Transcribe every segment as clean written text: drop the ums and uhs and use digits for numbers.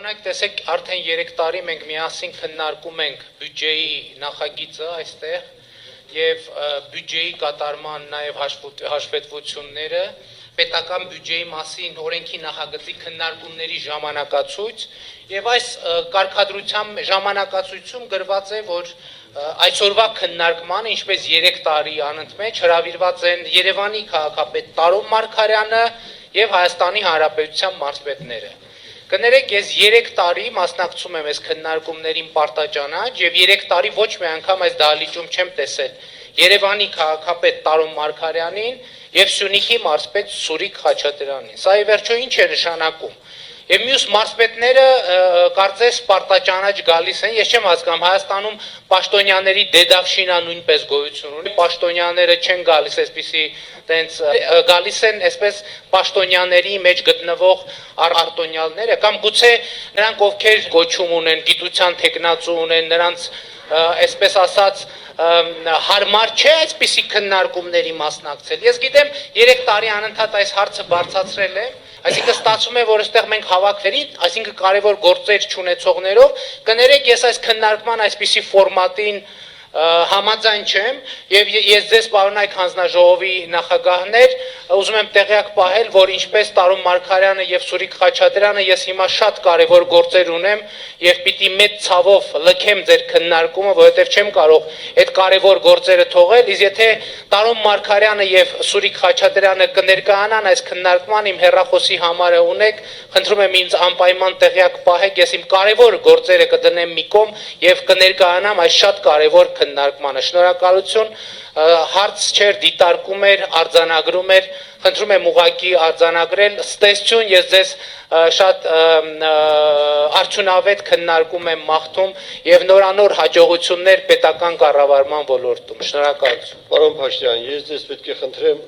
Օրինակ, տեսեք, արդեն 3 տարի մենք միասին քննարկում ենք բյուջեի նախագիծը այստեղ եւ բյուջեի կատարման նաեւ հաշվետվությունները, պետական բյուջեի մասին օրենքի նախագծի քննարկումների ժամանակացույց եւ այս կարգադրության ժամանակացույցում գրված է, որ այսօրվա քննարկմանը, ինչպես 3 տարի անընդմեջ հրավիրված են Երևանի քաղաքապետ Տարոն Մարգարյանը եւ Հայաստանի Հանրապետության մարզպետները։ Կներեք, ես 3 տարի մասնակցում եմ այս քննարկումներին պարտաճանաչ եւ 3 տարի ոչ մի անգամ այս դահլիճում չեմ տեսել Երևանի քաղաքապետ Տարոն Մարգարյանին եւ Սյունիքի մարզպետ Սուրիկ Խաչատրյանին։ Սա ի վերջո ինչ է նշանակում։ Եվ մյուս մարզպետները կարծես պարտաճանաչ գալիս են, ես չեմ հասկանում, Հայաստանում պաշտոնյաների դեդավշինա նույնպես գոյություն ունի, պաշտոնյաները չեն գալիս այսպիսի տենց գալիս են այսպես պաշտոնյաների մեջ գտնվող արտոնյալները կամ գուցե նրանք ովքեր կոչում ունեն, գիտության թեկնածու ունեն, նրանց այսպես ասած հարմար չէ այսպիսի քննարկումների մասնակցել։ Ես գիտեմ 3 տարի անընդհատ այս հարցը բարձրացրել եմ, այսինքն ստացվում է, որ այստեղ մենք հավաքվերի, այսինքն կարևոր գործեր չունեցողներով, կներեք, ես այս քննարկման այսպիսի ֆորմատին համաձայն չեմ եւ ես ձեզ պարոնայք հանձնաժողովի նախագահներ ուզում եմ տեղյակ պահել, որ ինչպես Տարոն Մարգարյանը եւ Սուրիկ Խաչատրյանը ես հիմա շատ կարեւոր գործեր ունեմ եւ պիտի մեծ ցավով լքեմ ձեր քննարկումը, որովհետեւ չեմ կարող այդ կարեւոր գործերը թողել, իսկ եթե Տարոն Մարգարյանը եւ Սուրիկ Խաչատրյանը կներկայանան այս քննարկման իմ հեռախոսի համարը ունեք, խնդրում եմ ինձ անպայման տեղյակ պահեք, ես իմ կարեւոր գործերը կդնեմ մի կողմ եւ կներկայանամ այս շատ կարեւոր քննարկմանը։ Շնորհակալություն, հարց չէր, դիտարկում էր, արձանագրում էր, խնդրում եմ ուղղակի արձանագրել, ստեսություն, ես ձեզ շատ արդյունավետ քննարկում եմ մաղթում եւ նորանոր հաջողություններ պետական կառավարման ոլորտում։ Շնորհակալություն։ Պարոն Փաշտյան, ես ձեզ պետք է խնդրեմ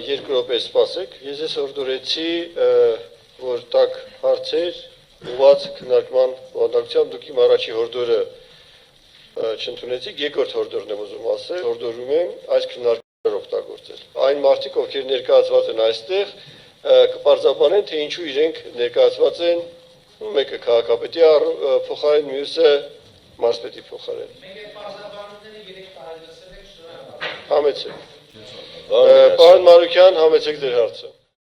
2 րոպե սպասեք։ Ես ձեզ հորդորեցի, որ տակ հարցեր ուղղված քննարկման բովանդակությամբ դուք իմ առաջի հորդորը չընդունեցիք, երկրորդ հորդորն եմ ուզում ասել, հորդորում եմ այս քննարկումները օգտագործել։ Այն մարդիկ, ովքեր ներկայացված են այստեղ, կպարզաբանեն, թե ինչու իրենք ներկայացված են, մեկը քաղաքապետի փոխարեն, մյուսը մարզպետի փոխարեն։ Մենք այդ պարզաբանումները 3 տարի լսել ենք, շնորհակալ եմ։ Համեցեք։ Պարոն Մարուկյան, համեցեք ձեր հարցը։